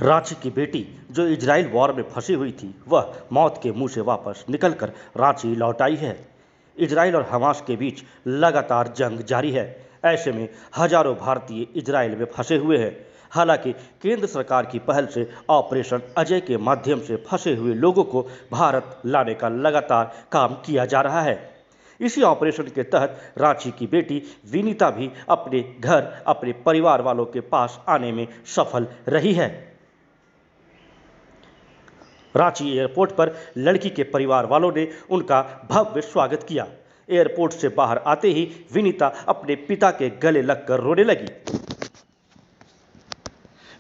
रांची की बेटी जो इजराइल वॉर में फंसी हुई थी वह मौत के मुंह से वापस निकलकर रांची लौट आई है। इजराइल और हमास के बीच लगातार जंग जारी है। ऐसे में हजारों भारतीय इजराइल में फंसे हुए हैं। हालांकि केंद्र सरकार की पहल से ऑपरेशन अजय के माध्यम से फंसे हुए लोगों को भारत लाने का लगातार काम किया जा रहा है। इसी ऑपरेशन के तहत रांची की बेटी विनीता भी अपने घर अपने परिवार वालों के पास आने में सफल रही है। रांची एयरपोर्ट पर लड़की के परिवार वालों ने उनका भव्य स्वागत किया। एयरपोर्ट से बाहर आते ही विनीता अपने पिता के गले लगकर रोने लगी।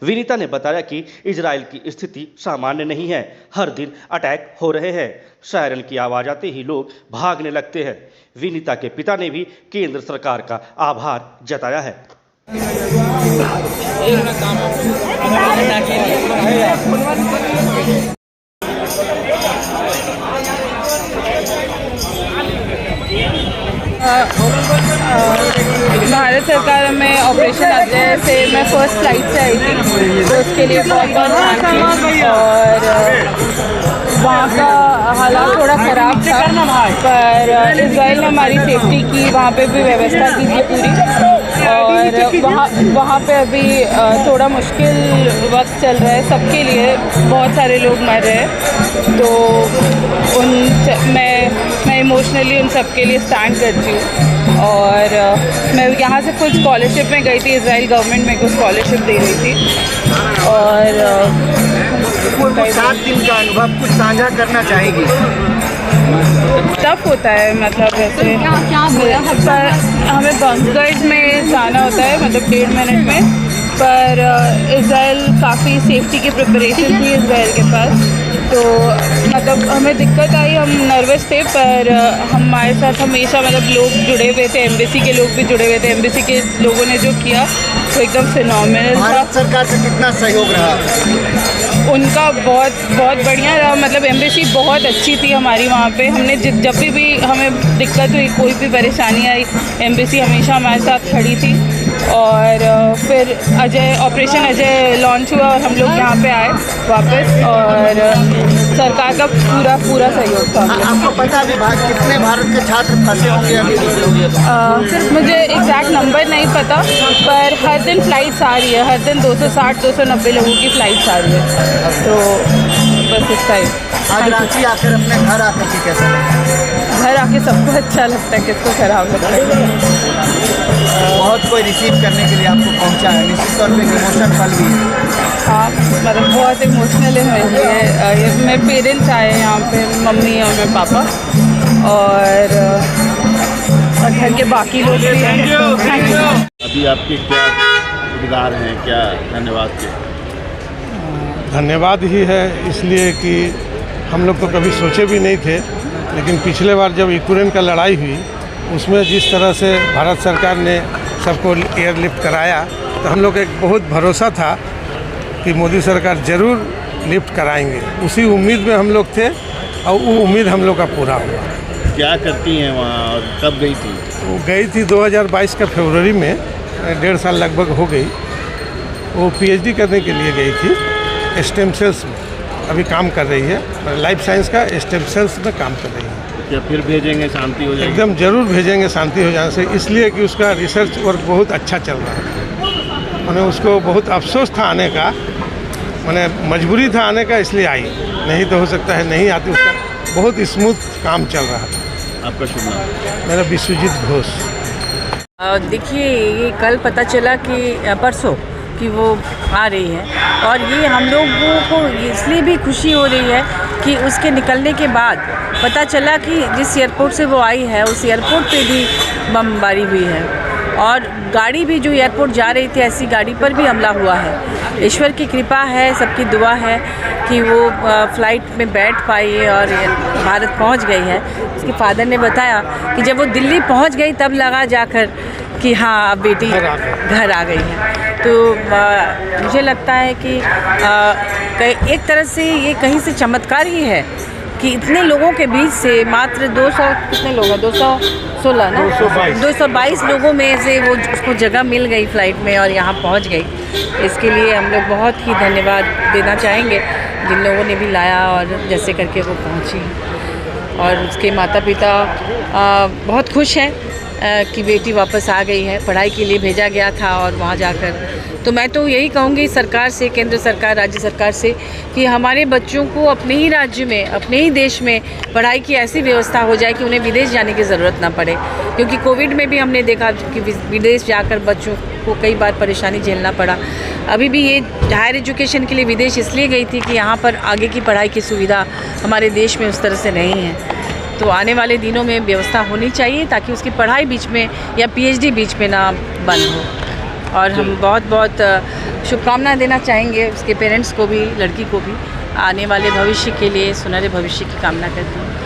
विनीता ने बताया कि इजराइल की स्थिति सामान्य नहीं है, हर दिन अटैक हो रहे हैं। सायरन की आवाज आते ही लोग भागने लगते हैं। विनीता के पिता ने भी केंद्र सरकार का आभार जताया है। भारत सरकार में ऑपरेशन अजय से मैं फर्स्ट फ्लाइट से आई थी, तो उसके लिए बहुत बहुत थैंक यू। और वहाँ का हालात थोड़ा ख़राब था, पर इजराइल ने हमारी सेफ्टी की, वहाँ पे भी व्यवस्था की थी पूरी। और वहाँ पे अभी थोड़ा मुश्किल वक्त चल रहा है सबके लिए, बहुत सारे लोग मर रहे हैं। तो मैं इमोशनली उन सब के लिए स्टैंड करती हूँ। और मैं यहाँ से फुल स्कॉलरशिप में गई थी, इजराइल गवर्नमेंट मेरे को स्कॉलरशिप दे रही थी। और 7 दिन का अनुभव कुछ साझा करना चाहेगी? टफ होता है, मतलब वैसे पर हमें बंकर्स में जाना होता है, मतलब 1.5 मिनट में। पर इजराइल काफ़ी सेफ्टी की प्रिपरेशन थी इजराइल के पास, तो मतलब हमें दिक्कत आई, हम नर्वस थे। पर हमारे साथ हमेशा मतलब लोग जुड़े हुए थे, एम्बेसी के लोग भी जुड़े हुए थे। एम्बेसी के लोगों ने जो किया वो एकदम फिनोमिनल था। भारत सरकार से कितना सहयोग रहा? उनका बहुत बहुत बढ़िया रहा, मतलब एम्बेसी बहुत अच्छी थी हमारी वहाँ पे। हमने जब भी हमें दिक्कत हुई, कोई भी परेशानी आई, एम्बेसी हमेशा हमारे साथ खड़ी थी। और फिर ऑपरेशन अजय लॉन्च हुआ और हम लोग यहाँ पे आए वापस, और सरकार का पूरा सहयोग था। आपको पता भी कितने भारत के छात्र फंसे होंगे अभी? मुझे एग्जैक्ट नंबर नहीं पता, पर हर दिन फ़्लाइट्स आ रही है, हर दिन 260-290 लोगों की फ़्लाइट्स आ रही है। तो बस इतना ही। आज रांची आकर अपने घर आकर के कैसा लगा? घर आके सबको अच्छा लगता है, किसको खराब लगता है। बहुत कोई रिसीव करने के लिए आपको पहुंचा है, निश्चित तौर पे इमोशन पल भी है। हाँ, मतलब बहुत इमोशनल है। मेरे पेरेंट्स आए हैं यहाँ पे, मम्मी और मेरे पापा, और घर के बाकी लोग भी हैं। अभी आपके क्या किरदार हैं, क्या धन्यवाद के? धन्यवाद ही है, इसलिए कि हम लोग तो कभी सोचे भी नहीं थे, लेकिन पिछले बार जब यूक्रेन का लड़ाई हुई उसमें जिस तरह से भारत सरकार ने सबको एयरलिफ्ट कराया, तो हम लोग एक बहुत भरोसा था कि मोदी सरकार ज़रूर लिफ्ट कराएंगे। उसी उम्मीद में हम लोग थे, और वो उम्मीद हम लोग का पूरा हुआ। क्या करती हैं वहाँ और कब गई थी? वो गई थी 2022 का फरवरी में, 1.5 साल लगभग हो गई। वो PhD करने के लिए गई थी स्टेम सेल्स में, अभी काम कर रही है, लाइफ साइंस का स्टेम सेल्स में काम कर रही है। क्या फिर भेजेंगे, शांति हो जाएगी? एकदम ज़रूर भेजेंगे शांति हो जाने से, इसलिए कि उसका रिसर्च वर्क बहुत अच्छा चल रहा है। मैंने उसको बहुत अफसोस था आने का, मैंने मजबूरी था आने का, इसलिए आई, नहीं तो हो सकता है नहीं आती। उसका बहुत स्मूथ काम चल रहा था। आपका शुभ नाम? मेरा विश्वजीत घोष। देखिए, ये कल पता चला कि परसों कि वो आ रही है, और ये हम लोगों को इसलिए भी खुशी हो रही है कि उसके निकलने के बाद पता चला कि जिस एयरपोर्ट से वो आई है उस एयरपोर्ट पे भी बमबारी हुई है, और गाड़ी भी जो एयरपोर्ट जा रही थी ऐसी गाड़ी पर भी हमला हुआ है। ईश्वर की कृपा है, सबकी दुआ है कि वो फ़्लाइट में बैठ पाई और भारत पहुंच गई है। उसके फादर ने बताया कि जब वो दिल्ली पहुंच गई तब लगा जाकर कि हाँ, अब बेटी घर आ गई है। तो मुझे लगता है कि एक तरह से ये कहीं से चमत्कार ही है कि इतने लोगों के बीच से मात्र 200 कितने लोग हैं 216 ना 222 लोगों में से वो उसको जगह मिल गई फ़्लाइट में और यहाँ पहुँच गई। इसके लिए हम लोग बहुत ही धन्यवाद देना चाहेंगे जिन लोगों ने भी लाया और जैसे करके वो पहुँची। और उसके माता पिता बहुत खुश हैं कि बेटी वापस आ गई है। पढ़ाई के लिए भेजा गया था और वहाँ जाकर तो मैं तो यही कहूँगी सरकार से, केंद्र सरकार, राज्य सरकार से कि हमारे बच्चों को अपने ही राज्य में, अपने ही देश में पढ़ाई की ऐसी व्यवस्था हो जाए कि उन्हें विदेश जाने की ज़रूरत ना पड़े। क्योंकि कोविड में भी हमने देखा कि विदेश जाकर बच्चों को कई बार परेशानी झेलना पड़ा। अभी भी ये हायर एजुकेशन के लिए विदेश इसलिए गई थी कि यहाँ पर आगे की पढ़ाई की सुविधा हमारे देश में उस तरह से नहीं है। तो आने वाले दिनों में व्यवस्था होनी चाहिए ताकि उसकी पढ़ाई बीच में या PhD बीच में ना बंद हो। और हम बहुत बहुत शुभकामनाएं देना चाहेंगे उसके पेरेंट्स को भी, लड़की को भी, आने वाले भविष्य के लिए, सुनहरे भविष्य की कामना करती हूँ।